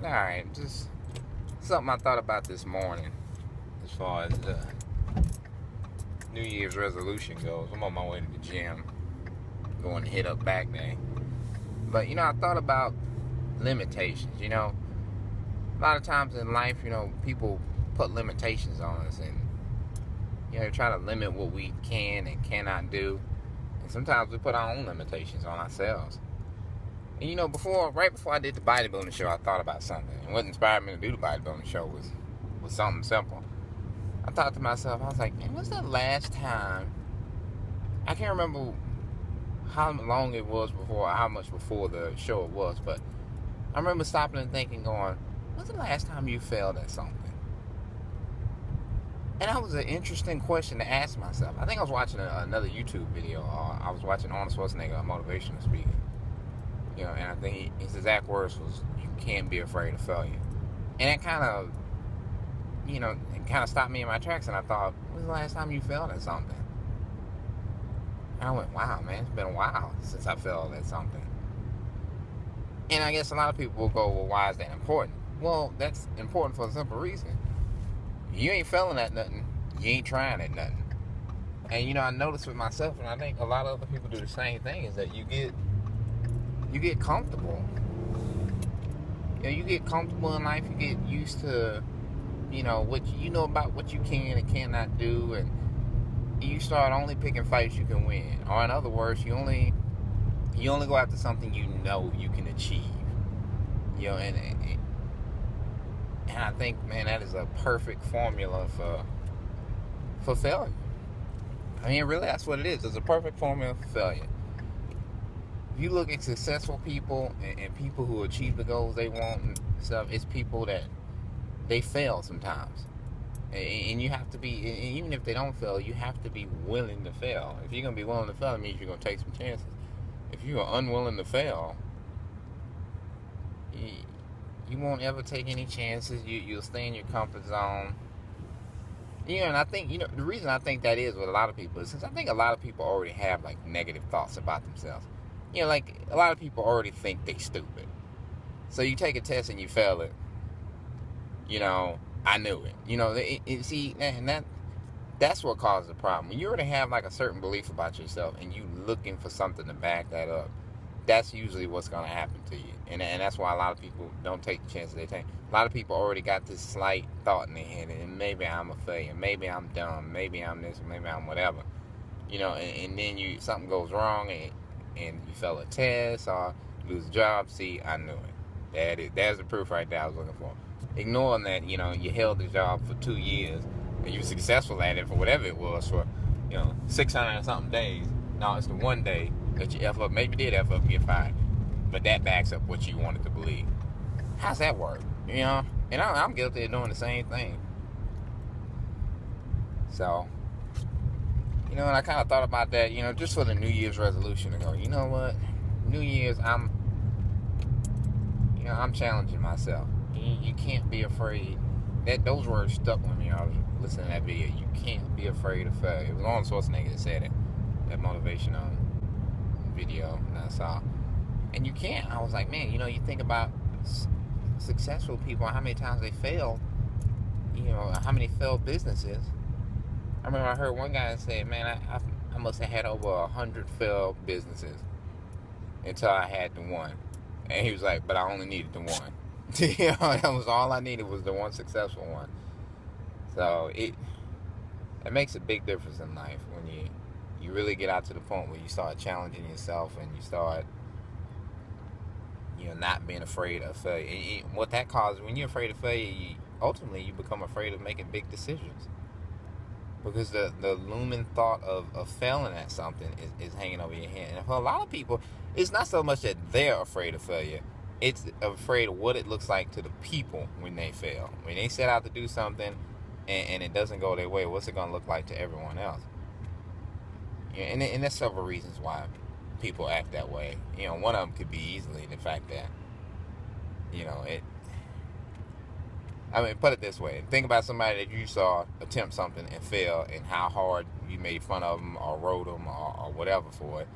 Alright, just something I thought about this morning as far as New Year's resolution goes. I'm on my way to the gym, going to hit up back day. But, I thought about limitations. A lot of times in life, people put limitations on us and, try to limit what we can and cannot do. And sometimes we put our own limitations on ourselves. And right before I did the bodybuilding show, I thought about something. And what inspired me to do the bodybuilding show was something simple. I thought to myself, I was like, man, when's the last time? I can't remember how long it was before, how much before the show it was, but I remember stopping and thinking, going, when's the last time you failed at something? And that was an interesting question to ask myself. I think I was watching another YouTube video. I was watching Arnold Schwarzenegger, a motivational speaker. And I think his exact words was, "You can't be afraid of failure." And it kind of stopped me in my tracks. And I thought, when's the last time you failed at something? And I went, wow, man, it's been a while since I failed at something. And I guess a lot of people will go, well, why is that important? Well, that's important for a simple reason. You ain't failing at nothing. You ain't trying at nothing. And, I noticed with myself, and I think a lot of other people do the same thing, is that you get comfortable. You get comfortable in life. You get used to, what you know about what you can and cannot do, and you start only picking fights you can win. Or in other words, you only go after something you know you can achieve. And I think, man, that is a perfect formula for failure. I mean, really, that's what it is. It's a perfect formula for failure. If you look at successful people and people who achieve the goals they want and stuff, it's people that they fail sometimes. And you have to be, even if they don't fail, you have to be willing to fail. If you're going to be willing to fail, it means you're going to take some chances. If you are unwilling to fail, you won't ever take any chances. You'll stay in your comfort zone. And I think, the reason I think that is with a lot of people is because I think a lot of people already have, like, negative thoughts about themselves. Like, a lot of people already think they stupid. So you take a test and you fail it. I knew it. See, and that's what causes the problem. When you already have, like, a certain belief about yourself and you looking for something to back that up, that's usually what's going to happen to you. And that's why a lot of people don't take the chances they take. A lot of people already got this slight thought in their head, and maybe I'm a failure, maybe I'm dumb, maybe I'm this, maybe I'm whatever. And then something goes wrong, and you fail a test or you lose a job. See, I knew it. There's the proof right there I was looking for. Ignoring that, you held the job for 2 years and you were successful at it for whatever it was for, 600 and something days. No, it's the one day that you F up. Maybe you did F up and get fired, but that backs up what you wanted to believe. How's that work? And I'm guilty of doing the same thing. So, and I kind of thought about that, just for the New Year's resolution to go, you know what? New Year's, I'm challenging myself. You can't be afraid. Those words stuck with me. I was listening to that video. You can't be afraid of failure. It was Arnold Schwarzenegger that said it. That motivational video that I saw. And you can't. I was like, man, you think about successful people, how many times they failed, how many failed businesses. I remember I heard one guy say, man, I must have had over 100 failed businesses until I had the one. And he was like, but I only needed the one. That was all I needed, was the one successful one. So it makes a big difference in life when you really get out to the point where you start challenging yourself and you start not being afraid of failure. What that causes, when you're afraid of failure, ultimately you become afraid of making big decisions. Because the looming thought of failing at something is hanging over your head. And for a lot of people, it's not so much that they're afraid of failure. It's afraid of what it looks like to the people when they fail. When they set out to do something and it doesn't go their way, what's it going to look like to everyone else? And there's several reasons why people act that way. One of them could be easily the fact that, put it this way. Think about somebody that you saw attempt something and fail, and how hard you made fun of them or wrote them or whatever for it.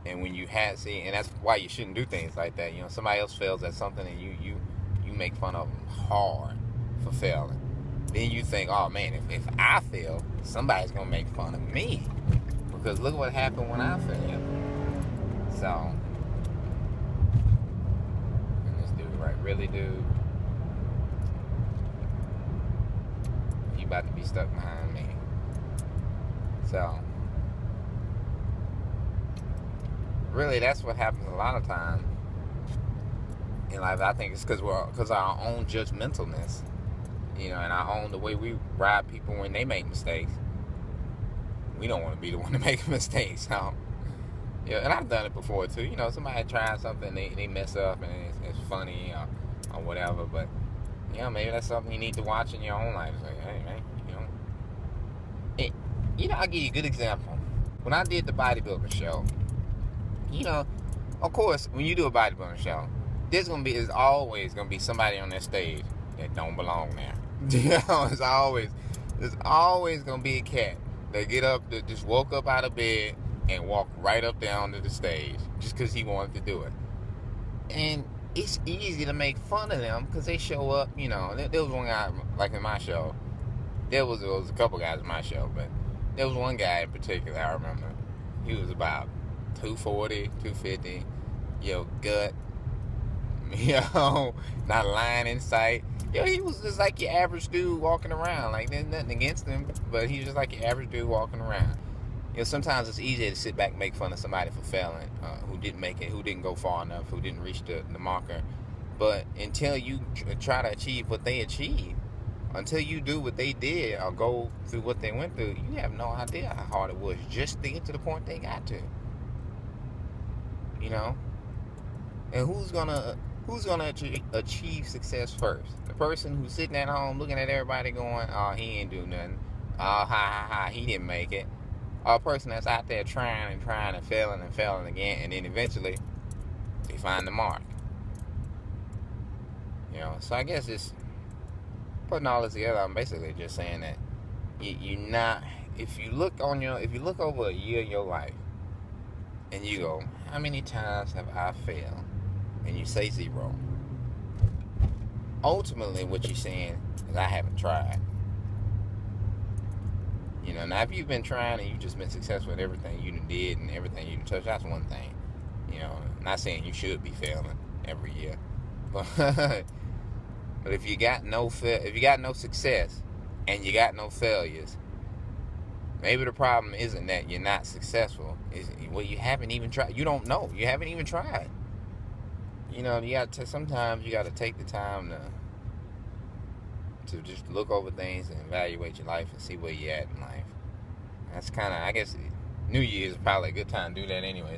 And when you and that's why you shouldn't do things like that. Somebody else fails at something and you make fun of them hard for failing. Then you think, oh man, if I fail, somebody's gonna make fun of me, because look what happened when I failed. So, and this dude, right, really, dude, you about to be stuck behind me. So, really, that's what happens a lot of times in life. I think it's because our own judgmentalness, and our own, the way we ride people when they make mistakes. We don't want to be the one to make a mistake. So, and I've done it before too. Somebody tries something, they mess up, and it's funny or whatever. But maybe that's something you need to watch in your own life. It's like, hey man, I'll give you a good example. When I did the bodybuilding show, of course, when you do a bodybuilding show, there's always gonna be somebody on that stage that don't belong there. There's always gonna be a cat that that just woke up out of bed and walk right up there onto the stage just because he wanted to do it. And it's easy to make fun of them because they show up. There was one guy, like in my show. There was a couple guys in my show, but there was one guy in particular I remember. He was about 240, 250, gut, not a line in sight. He was just like your average dude walking around. Like, there's nothing against him, but he was just like your average dude walking around. Sometimes it's easier to sit back and make fun of somebody for failing, who didn't make it, who didn't go far enough, who didn't reach the marker. But until you try to achieve what they achieved, until you do what they did or go through what they went through, you have no idea how hard it was just to get to the point they got to. And who's gonna achieve success first? The person who's sitting at home looking at everybody going, oh, he ain't do nothing. Oh, ha, ha, ha, he didn't make it. Or a person that's out there trying and failing again, and then eventually they find the mark. So I guess it's putting all this together. I'm basically just saying that if you look over a year of your life and you go, how many times have I failed? And you say 0. Ultimately, what you're saying is I haven't tried. Now if you've been trying and you've just been successful at everything you did and everything you touched, that's one thing. Not saying you should be failing every year, but if you got no success and you got no failures, maybe the problem isn't that you're not successful. You haven't even tried. You don't know. You haven't even tried. Sometimes you got to take the time to just look over things and evaluate your life and see where you're at in life. That's kind of, I guess, New Year's is probably a good time to do that anyways.